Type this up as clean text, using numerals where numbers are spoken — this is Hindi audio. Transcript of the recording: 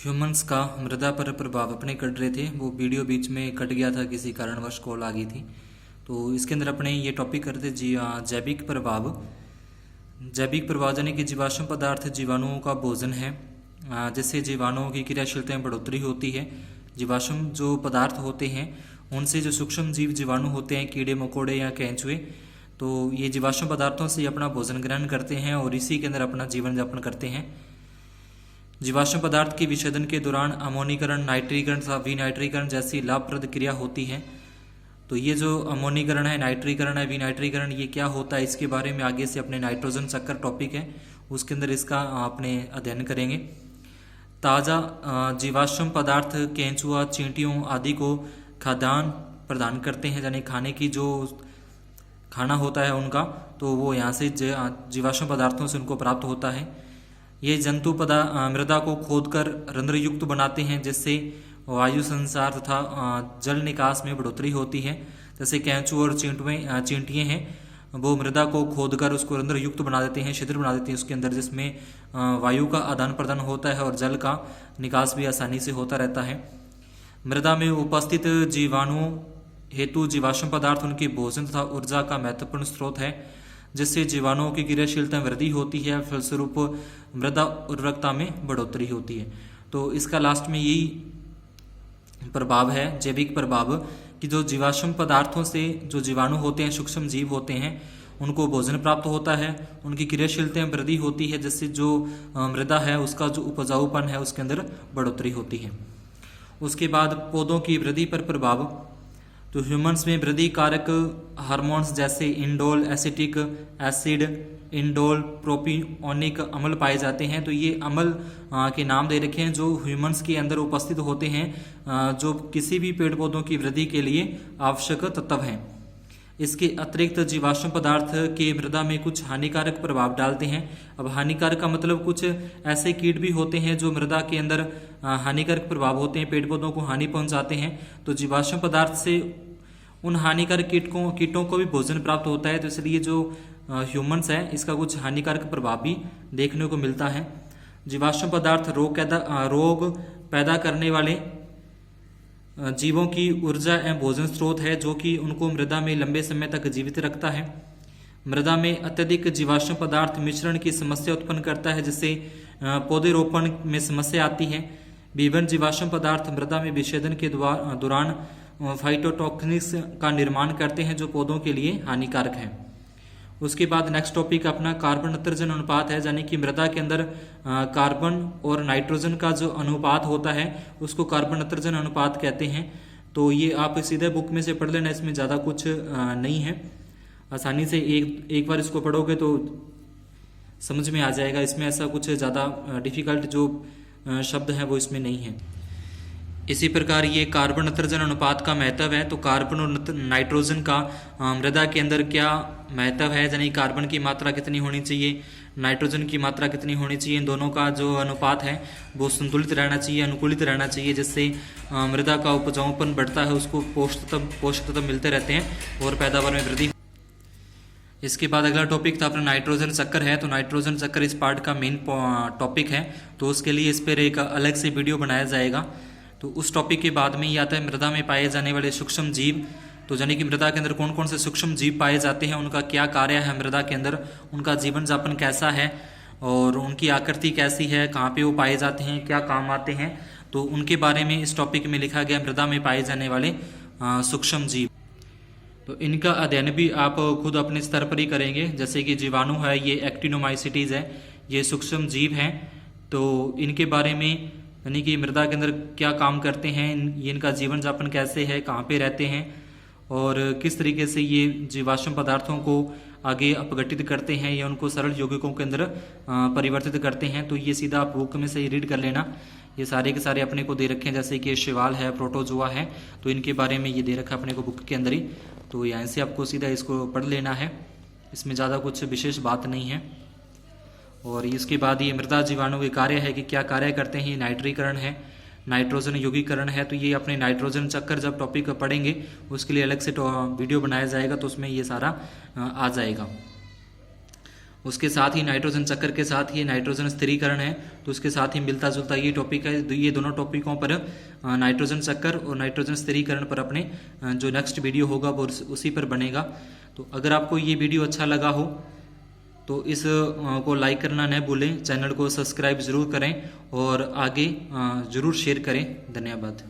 ह्यूमंस का मृदा पर प्रभाव अपने कट रहे थे। वो वीडियो बीच में कट गया था, किसी कारणवश कॉल आ गई थी। तो इसके अंदर अपने ये टॉपिक करते जैविक प्रभाव। जैविक प्रभाव यानी कि जीवाश्म पदार्थ जीवाणुओं का भोजन है, जिससे जीवाणुओं की क्रियाशीलता में बढ़ोतरी होती है। जीवाश्म जो पदार्थ होते हैं उनसे जो सूक्ष्म जीव जीवाणु होते हैं, कीड़े मकोड़े या केंचुए, तो ये जीवाश्म पदार्थों से अपना भोजन ग्रहण करते हैं और इसी के अंदर अपना जीवन यापन करते हैं। जीवाश्म पदार्थ के विच्छेदन के दौरान अमोनीकरण, नाइट्रीकरण तथा विनाइट्रीकरण जैसी लाभप्रद क्रिया होती है। तो ये जो अमोनीकरण है, नाइट्रीकरण है, विनाइट्रीकरण, ये क्या होता है इसके बारे में आगे से अपने नाइट्रोजन चक्कर टॉपिक है उसके अंदर इसका अपने अध्ययन करेंगे। ताज़ा जीवाश्म पदार्थ केंचुआ, चींटियों आदि को खाद्यान्न प्रदान करते हैं, यानी खाने की जो खाना होता है उनका, तो वो यहाँ से जीवाश्म पदार्थों से उनको प्राप्त होता है। ये जंतु मृदा को खोदकर रंध्रयुक्त बनाते हैं, जिससे वायु संचार तथा जल निकास में बढ़ोतरी होती है। जैसे केंचुए और चींटियाँ हैं, वो मृदा को खोदकर उसको रंध्रयुक्त बना देते हैं, छिद्र बना देते हैं उसके अंदर, जिसमें वायु का आदान प्रदान होता है और जल का निकास भी आसानी से होता रहता है। मृदा में उपस्थित जीवाणुओं हेतु जीवाश्म पदार्थ उनके भोजन तथा ऊर्जा का महत्वपूर्ण स्रोत है, जिससे जीवाणुओं की क्रियाशीलता में वृद्धि होती है, फलस्वरूप मृदा उर्वरकता में बढ़ोतरी होती है। तो इसका लास्ट में यही प्रभाव है, जैविक प्रभाव, कि जो जीवाश्म पदार्थों से जो जीवाणु होते हैं, सूक्ष्म जीव होते हैं, उनको भोजन प्राप्त होता है, उनकी क्रियाशीलता में वृद्धि होती है, जिससे जो मृदा है उसका जो उपजाऊपन है उसके अंदर बढ़ोतरी होती है। उसके बाद पौधों की वृद्धि पर प्रभाव। तो ह्यूमन्स में वृद्धि कारक हार्मोन्स जैसे indole acetic acid, indole propionic अम्ल पाए जाते हैं। तो ये अम्ल के नाम दे रखे हैं जो ह्यूमन्स के अंदर उपस्थित होते हैं, जो किसी भी पेड़ पौधों की वृद्धि के लिए आवश्यक तत्व हैं। इसके अतिरिक्त जीवाश्म पदार्थ के मृदा में कुछ हानिकारक प्रभाव डालते हैं। अब हानिकारक का मतलब कुछ ऐसे कीट भी होते हैं जो मृदा के अंदर हानिकारक प्रभाव होते हैं, पेड़ पौधों को हानि पहुंचाते हैं। तो जीवाश्म पदार्थ से उन हानिकारक कीटों को भी भोजन प्राप्त होता है। तो इसलिए जो ह्यूमन्स है इसका कुछ हानिकारक प्रभाव भी देखने को मिलता है। जीवाश्म पदार्थ रोग पैदा करने वाले जीवों की ऊर्जा एवं भोजन स्रोत है, जो कि उनको मृदा में लंबे समय तक जीवित रखता है। मृदा में अत्यधिक जीवाश्म पदार्थ मिश्रण की समस्या उत्पन्न करता है, जिससे पौधेरोपण में समस्या आती है। विभिन्न जीवाश्म पदार्थ मृदा में विच्छेदन के दौरान फाइटोटॉक्सिन्स का निर्माण करते हैं, जो पौधों के लिए हानिकारक है। उसके बाद नेक्स्ट टॉपिक अपना कार्बन नत्रजन अनुपात है, यानी कि मृदा के अंदर कार्बन और नाइट्रोजन का जो अनुपात होता है उसको कार्बन नत्रजन अनुपात कहते हैं। तो ये आप सीधे बुक में से पढ़ लेना, इसमें ज़्यादा कुछ नहीं है, आसानी से एक बार इसको पढ़ोगे तो समझ में आ जाएगा। इसमें ऐसा कुछ ज़्यादा डिफिकल्ट जो शब्द हैं वो इसमें नहीं है। इसी प्रकार ये कार्बन नत्रजन अनुपात का महत्व है। तो कार्बन और नाइट्रोजन का मृदा के अंदर क्या महत्व है, यानी कार्बन की मात्रा कितनी होनी चाहिए, नाइट्रोजन की मात्रा कितनी होनी चाहिए, इन दोनों का जो अनुपात है वो संतुलित रहना चाहिए, अनुकूलित रहना चाहिए, जिससे मृदा का उपजाऊपन बढ़ता है, उसको पोषक तत्व मिलते रहते हैं और पैदावार में वृद्धि। इसके बाद अगला टॉपिक था अपना नाइट्रोजन चक्कर है। तो नाइट्रोजन चक्कर इस पार्ट का मेन टॉपिक है, तो उसके लिए इस पर एक अलग से वीडियो बनाया जाएगा। तो उस टॉपिक के बाद में ही आता है मृदा में पाए जाने वाले सूक्ष्म जीव। तो यानी कि मृदा के अंदर कौन कौन से सूक्ष्म जीव पाए जाते हैं, उनका क्या कार्य है मृदा के अंदर, उनका जीवन यापन कैसा है और उनकी आकृति कैसी है, कहाँ पे वो पाए जाते हैं, क्या काम आते हैं, तो उनके बारे में इस टॉपिक में लिखा गया, मृदा में पाए जाने वाले सूक्ष्म जीव। तो इनका अध्ययन भी आप खुद अपने स्तर पर ही करेंगे। जैसे कि जीवाणु है, ये एक्टिनोमाइसिटीज है, ये सूक्ष्म जीव हैं। तो इनके बारे में यानी कि मृदा के अंदर क्या काम करते हैं, ये इनका जीवन यापन कैसे है, कहाँ पे रहते हैं और किस तरीके से ये जीवाश्म पदार्थों को आगे अपघटित करते हैं या उनको सरल यौगिकों के अंदर परिवर्तित करते हैं। तो ये सीधा आप बुक में से ही रीड कर लेना। ये सारे के सारे अपने को दे रखे हैं, जैसे कि शैवाल है, प्रोटोजोआ है, तो इनके बारे में ये दे रखा है अपने को बुक के अंदर ही। तो यहाँ से आपको सीधा इसको पढ़ लेना है, इसमें ज़्यादा कुछ विशेष बात नहीं है। और इसके बाद ये मृदा जीवाणु के कार्य है कि क्या कार्य करते हैं। नाइट्रीकरण है, नाइट्रोजन यौगिकरण है। तो ये अपने नाइट्रोजन चक्कर जब टॉपिक पढ़ेंगे उसके लिए अलग से वीडियो बनाया जाएगा, तो उसमें ये सारा आ जाएगा। उसके साथ ही नाइट्रोजन चक्कर के साथ ही नाइट्रोजन स्थिरीकरण है, तो उसके साथ ही मिलता जुलता ये टॉपिक है। ये दोनों टॉपिकों पर नाइट्रोजन चक्कर और नाइट्रोजन स्थिरीकरण पर अपने जो नेक्स्ट वीडियो होगा वो उसी पर बनेगा। तो अगर आपको ये वीडियो अच्छा लगा हो तो इस को लाइक करना न भूलें, चैनल को सब्सक्राइब ज़रूर करें और आगे ज़रूर शेयर करें। धन्यवाद।